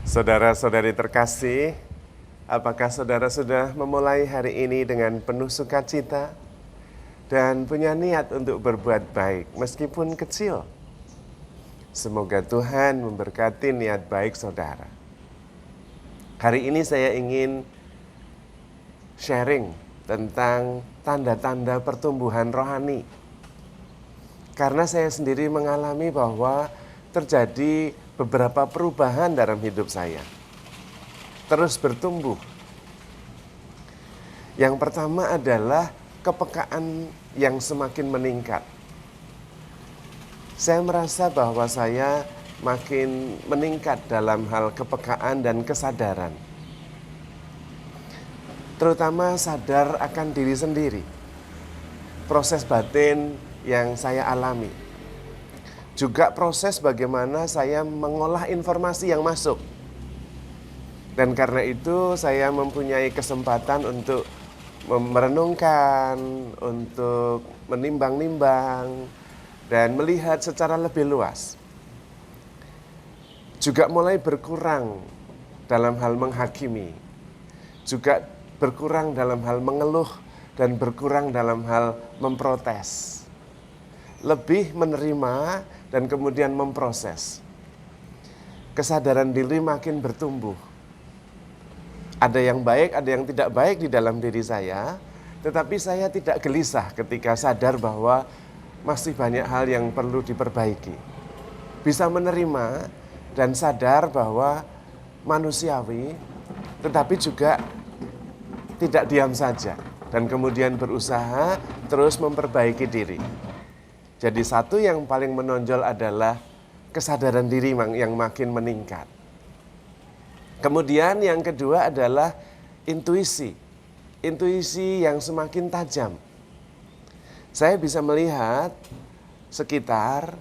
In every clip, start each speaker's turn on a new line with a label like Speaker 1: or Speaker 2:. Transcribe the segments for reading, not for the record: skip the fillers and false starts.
Speaker 1: Saudara-saudari terkasih, apakah saudara sudah memulai hari ini dengan penuh sukacita dan punya niat untuk berbuat baik meskipun kecil? Semoga Tuhan memberkati niat baik saudara. Hari ini saya ingin sharing tentang tanda-tanda pertumbuhan rohani. Karena saya sendiri mengalami bahwa terjadi beberapa perubahan dalam hidup saya. Terus bertumbuh. Yang pertama adalah kepekaan yang semakin meningkat. Saya merasa bahwa saya makin meningkat dalam hal kepekaan dan kesadaran. Terutama sadar akan diri sendiri. Proses batin yang saya alami. Juga proses bagaimana saya mengolah informasi yang masuk. Dan karena itu saya mempunyai kesempatan untuk merenungkan, untuk menimbang-nimbang, dan melihat secara lebih luas. Juga mulai berkurang dalam hal menghakimi. Juga berkurang dalam hal mengeluh dan berkurang dalam hal memprotes. Lebih menerima dan kemudian memproses. Kesadaran diri makin bertumbuh. Ada yang baik, ada yang tidak baik di dalam diri saya, tetapi saya tidak gelisah ketika sadar bahwa masih banyak hal yang perlu diperbaiki. Bisa menerima dan sadar bahwa manusiawi, tetapi juga tidak diam saja dan kemudian berusaha terus memperbaiki diri. Jadi satu yang paling menonjol adalah kesadaran diri yang makin meningkat. Kemudian yang kedua adalah intuisi. Intuisi yang semakin tajam. Saya bisa melihat sekitar,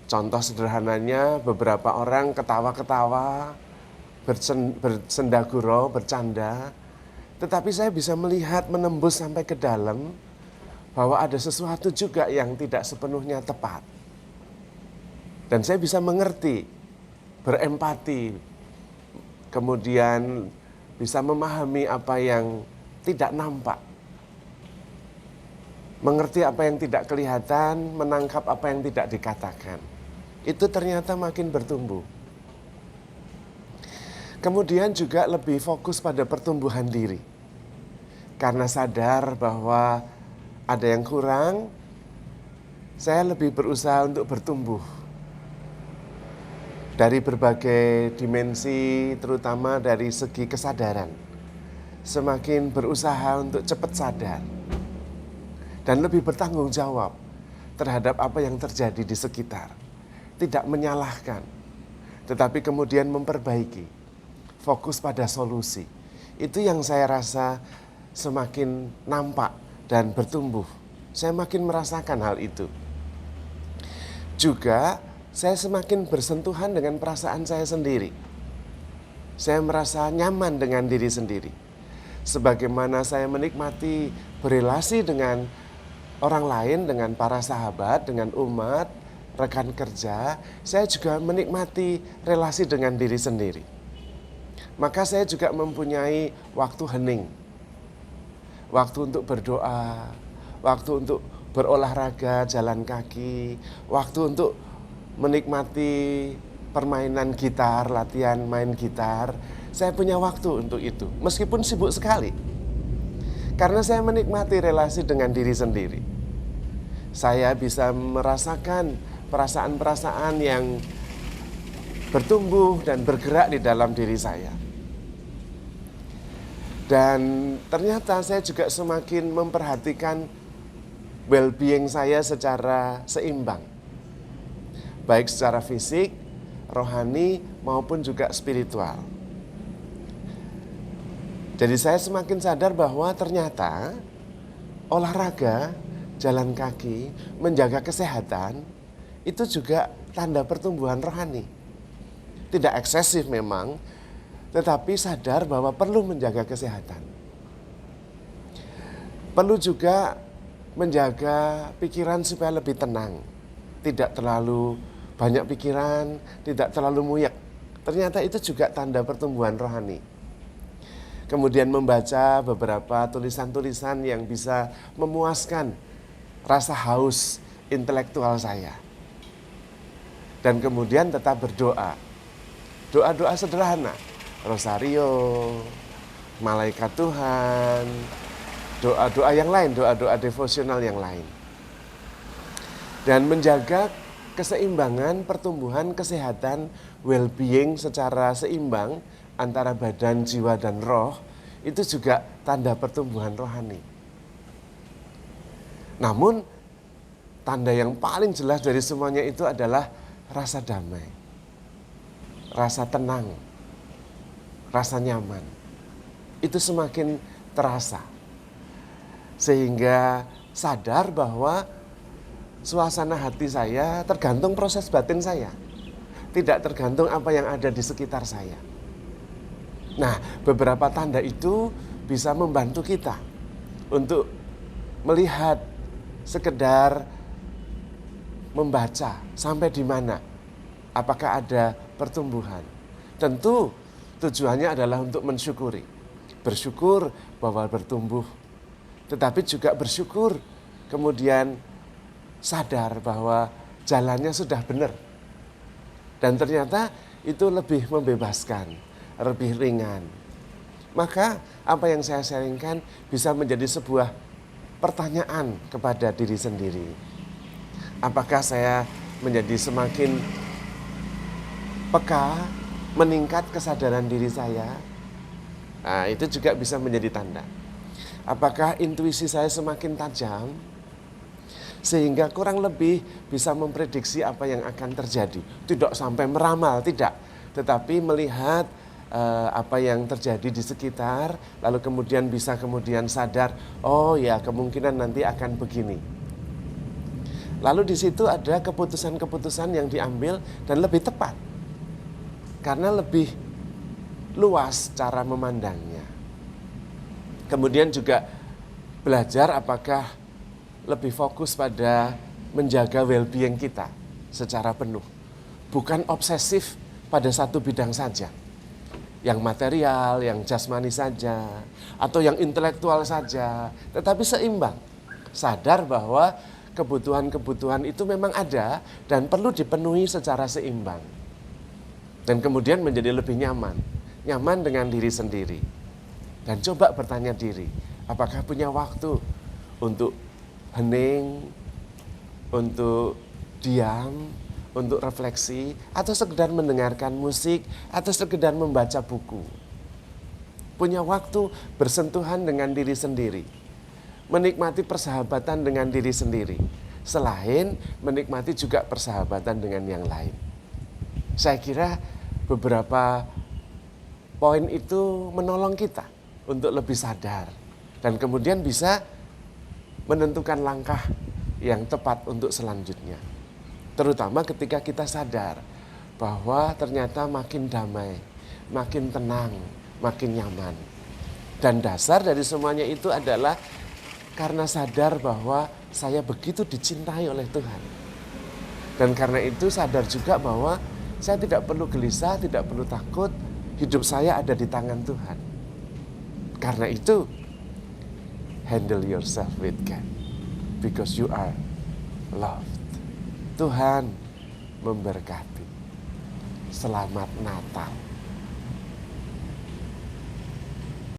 Speaker 1: contoh sederhananya beberapa orang ketawa-ketawa, bersenda gurau, bercanda. Tetapi saya bisa melihat menembus sampai ke dalam bahwa ada sesuatu juga yang tidak sepenuhnya tepat. Dan saya bisa mengerti, berempati, kemudian bisa memahami apa yang tidak nampak. Mengerti apa yang tidak kelihatan, menangkap apa yang tidak dikatakan. Itu ternyata makin bertumbuh. Kemudian juga lebih fokus pada pertumbuhan diri. Karena sadar bahwa ada yang kurang, saya lebih berusaha untuk bertumbuh. Dari berbagai dimensi, terutama dari segi kesadaran. Semakin berusaha untuk cepat sadar. Dan lebih bertanggung jawab terhadap apa yang terjadi di sekitar. Tidak menyalahkan, tetapi kemudian memperbaiki. Fokus pada solusi. Itu yang saya rasa semakin nampak dan bertumbuh. Saya makin merasakan hal itu. Juga saya semakin bersentuhan dengan perasaan saya sendiri. Saya merasa nyaman dengan diri sendiri. Sebagaimana saya menikmati berelasi dengan orang lain, dengan para sahabat, dengan umat, rekan kerja, saya juga menikmati relasi dengan diri sendiri. Maka saya juga mempunyai waktu hening. Waktu untuk berdoa, waktu untuk berolahraga, jalan kaki, waktu untuk menikmati permainan gitar, latihan main gitar. Saya punya waktu untuk itu, meskipun sibuk sekali. Karena saya menikmati relasi dengan diri sendiri. Saya bisa merasakan perasaan-perasaan yang bertumbuh dan bergerak di dalam diri saya. Dan ternyata saya juga semakin memperhatikan well-being saya secara seimbang. Baik secara fisik, rohani, maupun juga spiritual. Jadi saya semakin sadar bahwa ternyata olahraga, jalan kaki, menjaga kesehatan, itu juga tanda pertumbuhan rohani. Tidak eksesif memang, tetapi sadar bahwa perlu menjaga kesehatan. Perlu juga menjaga pikiran supaya lebih tenang. Tidak terlalu banyak pikiran, tidak terlalu muyek. Ternyata itu juga tanda pertumbuhan rohani. Kemudian membaca beberapa tulisan-tulisan yang bisa memuaskan rasa haus intelektual saya. Dan kemudian tetap berdoa. Doa-doa sederhana. Rosario, malaikat Tuhan, doa-doa yang lain, doa-doa devosional yang lain. Dan menjaga keseimbangan, pertumbuhan, kesehatan, well-being secara seimbang antara badan, jiwa, dan roh, itu juga tanda pertumbuhan rohani. Namun, tanda yang paling jelas dari semuanya itu adalah rasa damai, rasa tenang, rasa nyaman. Itu semakin terasa. Sehingga sadar bahwa suasana hati saya tergantung proses batin saya. Tidak tergantung apa yang ada di sekitar saya. Nah, beberapa tanda itu bisa membantu kita untuk melihat, sekedar membaca sampai di mana, apakah ada pertumbuhan. Tentu tujuannya adalah untuk mensyukuri. Bersyukur bahwa bertumbuh, tetapi juga bersyukur kemudian sadar bahwa jalannya sudah benar. Dan ternyata itu lebih membebaskan, lebih ringan. Maka apa yang saya sharingkan bisa menjadi sebuah pertanyaan kepada diri sendiri. Apakah saya menjadi semakin peka, meningkat kesadaran diri saya? Nah, itu juga bisa menjadi tanda. Apakah intuisi saya semakin tajam? Sehingga kurang lebih bisa memprediksi apa yang akan terjadi. Tidak sampai meramal, tidak. Tetapi melihat apa yang terjadi di sekitar, lalu kemudian bisa kemudian sadar, oh ya kemungkinan nanti akan begini. Lalu di situ ada keputusan-keputusan yang diambil dan lebih tepat. Karena lebih luas cara memandangnya. Kemudian juga belajar apakah lebih fokus pada menjaga well-being kita secara penuh. Bukan obsesif pada satu bidang saja. Yang material, yang jasmani saja, atau yang intelektual saja. Tetapi seimbang. Sadar bahwa kebutuhan-kebutuhan itu memang ada dan perlu dipenuhi secara seimbang. Dan kemudian menjadi lebih nyaman. Nyaman dengan diri sendiri. Dan coba bertanya diri, apakah punya waktu untuk hening, untuk diam, untuk refleksi, atau sekedar mendengarkan musik, atau sekedar membaca buku. Punya waktu bersentuhan dengan diri sendiri. Menikmati persahabatan dengan diri sendiri. Selain menikmati juga persahabatan dengan yang lain. Saya kira beberapa poin itu menolong kita untuk lebih sadar. Dan kemudian bisa menentukan langkah yang tepat untuk selanjutnya. Terutama ketika kita sadar bahwa ternyata makin damai, makin tenang, makin nyaman. Dan dasar dari semuanya itu adalah karena sadar bahwa saya begitu dicintai oleh Tuhan. Dan karena itu sadar juga bahwa saya tidak perlu gelisah, tidak perlu takut, hidup saya ada di tangan Tuhan. Karena itu, handle yourself with God. Because you are loved. Tuhan memberkati. Selamat Natal.